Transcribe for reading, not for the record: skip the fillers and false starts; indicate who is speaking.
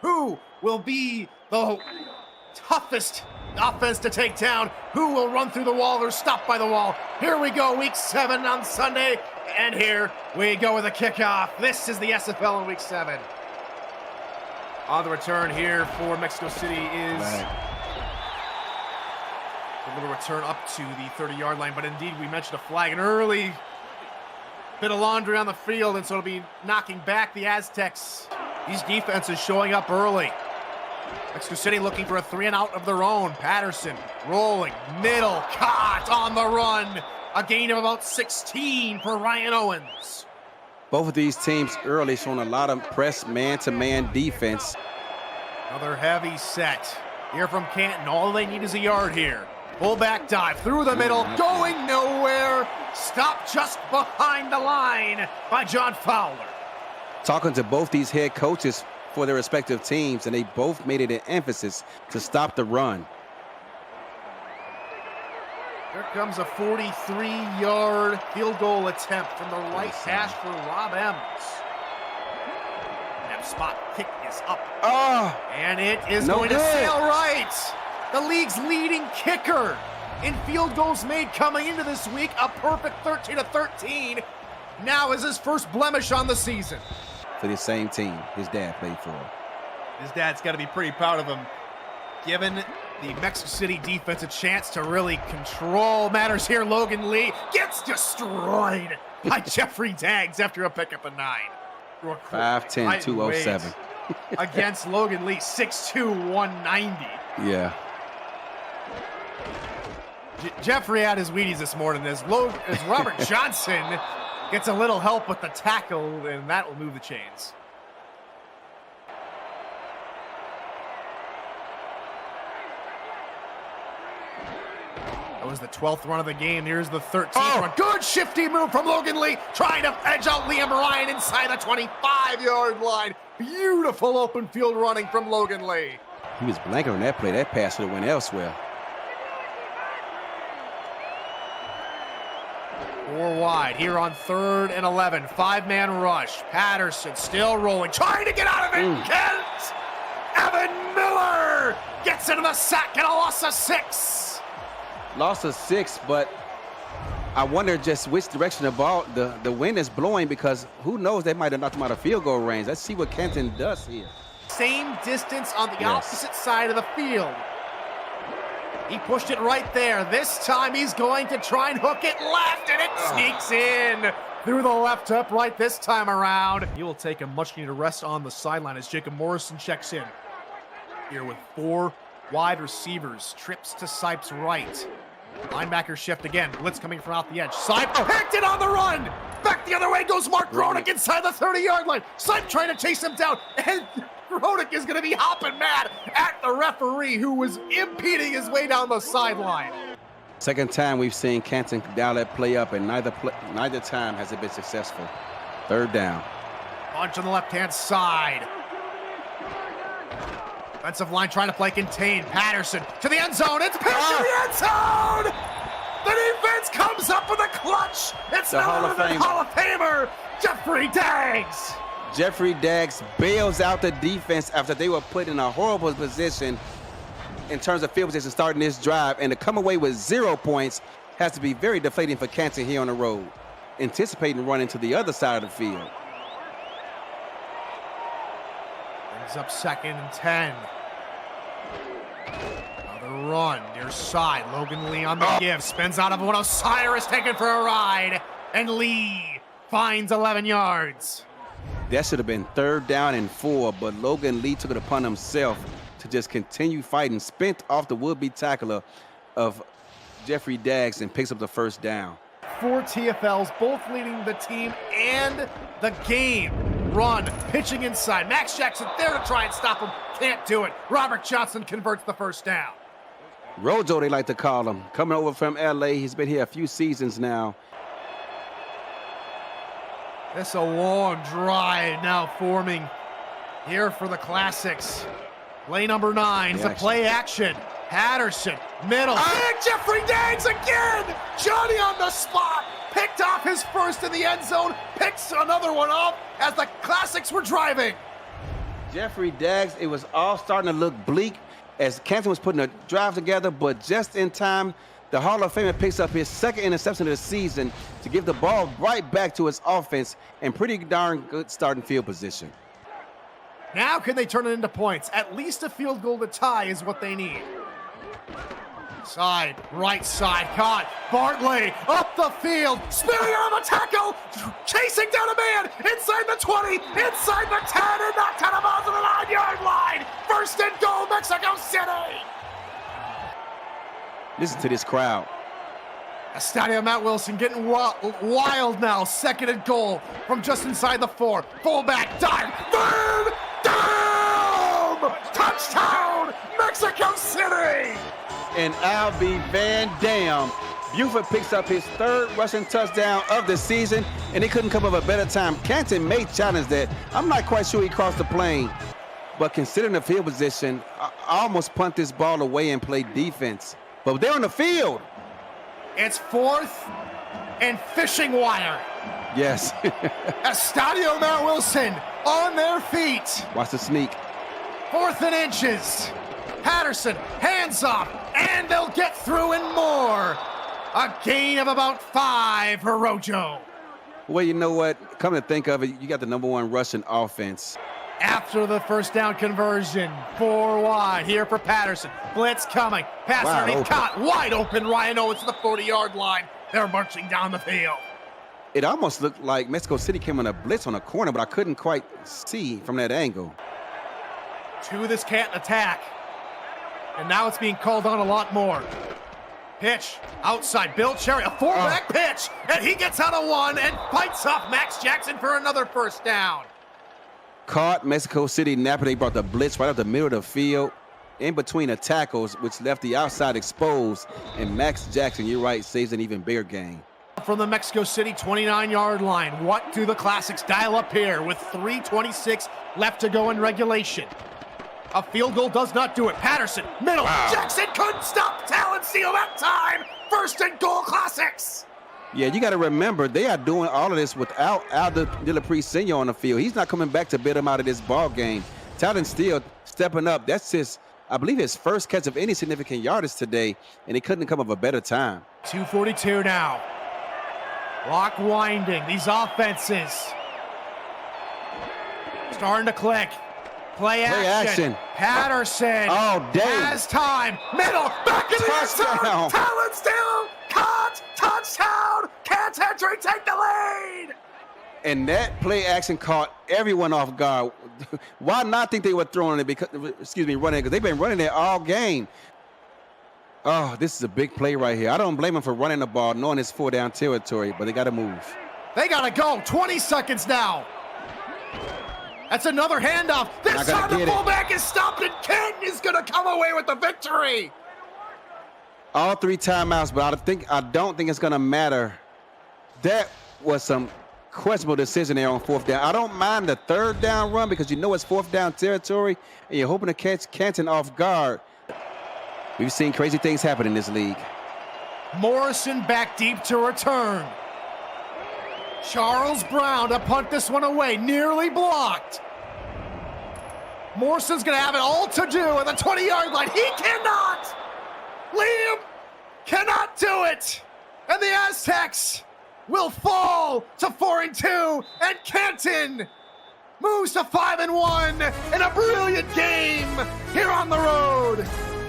Speaker 1: Who will be the toughest offense to take down? Who will run through the wall or stop by the wall? Here we go, week 7 on Sunday, and here we go with a kickoff. This is the SFL in week 7. On the return here for Mexico City is a little return up to the 30-yard line, but indeed we mentioned a flag, an early bit of laundry on the field, and so it'll be knocking back the Aztecs. These defenses showing up early. Mexico City looking for a 3-and-out of their own. Patterson rolling, middle, caught on the run. A gain of about 16 for Ryan Owens.
Speaker 2: Both of these teams early showing a lot of press man-to-man defense.
Speaker 1: Another heavy set here from Canton. All they need is a yard here. Fullback dive through the middle, going nowhere. Stopped just behind the line by John Fowler.
Speaker 2: Talking to both these head coaches for their respective teams, and they both made it an emphasis to stop the run.
Speaker 1: Here comes a 43-yard field goal attempt from the right hash for Rob Ems. That spot kick is up. And it is going to sail right. The league's leading kicker in field goals made coming into this week, a perfect 13-13. Now is his first blemish on the season.
Speaker 2: For the same team his dad played for.
Speaker 1: His dad's got to be pretty proud of him, giving the Mexico City defense a chance to really control matters here. Logan Lee gets destroyed by Jeffrey Daggs after a pickup of 9.
Speaker 2: 5'10", 207.
Speaker 1: Against Logan Lee, 6'2", 190.
Speaker 2: Yeah.
Speaker 1: Jeffrey had his Wheaties this morning as Robert Johnson gets a little help with the tackle, and that will move the chains. That was the 12th run of the game. Here's the 13th run. Good shifty move from Logan Lee, trying to edge out Liam Ryan inside the 25-yard line. Beautiful open field running from Logan Lee.
Speaker 2: He was blanking on that play. That pass would have went elsewhere.
Speaker 1: 4 wide here on 3rd and 11. 5-man rush. Patterson still rolling, trying to get out of it. Kent! Evan Miller gets into the sack and a loss of 6.
Speaker 2: Loss of 6, but I wonder just which direction the ball, the wind is blowing, because who knows, they might have knocked him out of field goal range. Let's see what Canton does here.
Speaker 1: Same distance on the opposite side of the field. He pushed it right there. This time he's going to try and hook it left, and it sneaks in through the left upright this time around. He will take a much-needed rest on the sideline as Jacob Morrison checks in. Here with 4 wide receivers. Trips to Sipes right. Linebacker shift again. Blitz coming from out the edge. Sipe picked it on the run. Back the other way goes Mark Gronick inside the 30-yard line. Sipe trying to chase him down, and Gronick is going to be hopping mad at the referee who was impeding his way down the sideline.
Speaker 2: Second time we've seen Canton dial that play up, and neither time has it been successful. 3rd down.
Speaker 1: Bunch on the left-hand side. Offensive line trying to play contain. Patterson to the end zone. It's pitched to the end zone! The defense comes up with a clutch. It's the Hall of Famer, Jeffrey Daggs.
Speaker 2: Jeffrey Daggs bails out the defense after they were put in a horrible position in terms of field position starting this drive, and to come away with 0 points has to be very deflating for Canton here on the road, anticipating running to the other side of the field.
Speaker 1: Brings up 2nd and 10. Another run near side. Logan Lee on the give. Spins out of one. Osiris taken for a ride. And Lee finds 11 yards.
Speaker 2: That should have been 3rd down and 4, but Logan Lee took it upon himself to just continue fighting. Spent off the would-be tackler of Jeffrey Daggs and picks up the 1st down.
Speaker 1: 4 TFLs, both leading the team and the game. Run, pitching inside. Max Jackson there to try and stop him. Can't do it. Robert Johnson converts the 1st down.
Speaker 2: Rojo, they like to call him. Coming over from LA. He's been here a few seasons now.
Speaker 1: It's a long drive now forming here for the Classics. Play number 9 is a play action. Patterson, middle. And Jeffrey Daggs again! Johnny on the spot. Picked off his first in the end zone. Picks another one off as the Classics were driving.
Speaker 2: Jeffrey Daggs, it was all starting to look bleak as Canton was putting a drive together, but just in time, the Hall of Famer picks up his second interception of the season to give the ball right back to his offense and pretty darn good starting field position.
Speaker 1: Now can they turn it into points? At least a field goal to tie is what they need. Side, right side, caught. Bartley up the field, spinning out of a tackle, chasing down a man, inside the 20, inside the 10, and knocked out of bounds on the 9-yard line. First and goal, Mexico City.
Speaker 2: Listen to this crowd.
Speaker 1: Estadio Matt Wilson getting wild now. Second and goal from just inside the 4. Fullback dive, third down, touchdown, Mexico City.
Speaker 2: And Albie Van Dam. Buford picks up his third rushing touchdown of the season, and he couldn't come up with a better time. Canton may challenge that. I'm not quite sure he crossed the plane, but considering the field position, I almost punt this ball away and play defense. But they're on the field.
Speaker 1: It's 4th and fishing wire.
Speaker 2: Yes.
Speaker 1: Estadio Matt Wilson on their feet.
Speaker 2: Watch the sneak. 4th
Speaker 1: and inches. Patterson, hands off, and they'll get through and more. A gain of about 5 for Rojo.
Speaker 2: Well, you know what? Come to think of it, you got the #1 rushing offense.
Speaker 1: After the first down conversion, 4 wide here for Patterson. Blitz coming. Pass underneath, caught wide open. Ryan Owens to the 40-yard line. They're marching down the field.
Speaker 2: It almost looked like Mexico City came on a blitz on a corner, but I couldn't quite see from that angle.
Speaker 1: To this Canton attack. And now it's being called on a lot more. Pitch outside. Bill Cherry, a fullback pitch, and he gets out of 1 and fights off Max Jackson for another first down.
Speaker 2: Caught Mexico City napping. They brought the blitz right up the middle of the field, in between the tackles, which left the outside exposed. And Max Jackson, you're right, saves an even bigger gain.
Speaker 1: From the Mexico City 29-yard line, what do the Classics dial up here with 3:26 left to go in regulation? A field goal does not do it. Patterson, middle. Wow. Jackson couldn't stop Talon Steele that time. First and goal, Classics.
Speaker 2: Yeah, you got to remember, they are doing all of this without Aldo De La Pree Sr. on the field. He's not coming back to bid him out of this ball game. Talon Steele stepping up. That's his, I believe, his first catch of any significant yardage today, and he couldn't come up with a better time.
Speaker 1: 2:42 now. Clock winding. These offenses starting to click. Play action. Patterson.
Speaker 2: Oh, dang.
Speaker 1: Has time. Middle. Back in the end zone. Talon Steele. Caught. Touchdown. Can't Hendry take the lead.
Speaker 2: And that play action caught everyone off guard. Why not think they were throwing it? Because, running it, because they've been running it all game. Oh, this is a big play right here. I don't blame them for running the ball, knowing it's 4-down territory, but they got to move.
Speaker 1: They got to go. 20 seconds now. That's another handoff. This time the fullback is stopped, and Canton is going to come away with the victory.
Speaker 2: All 3 timeouts, but I don't think it's going to matter. That was some questionable decision there on 4th down. I don't mind the 3rd down run because you know it's 4th down territory, and you're hoping to catch Canton off guard. We've seen crazy things happen in this league.
Speaker 1: Morrison back deep to return. Charles Brown to punt this one away, nearly blocked. Morrison's gonna have it all to do at the 20-yard line. He cannot! Liam cannot do it! And the Aztecs will fall to 4-2, and Canton moves to 5-1 in a brilliant game here on the road.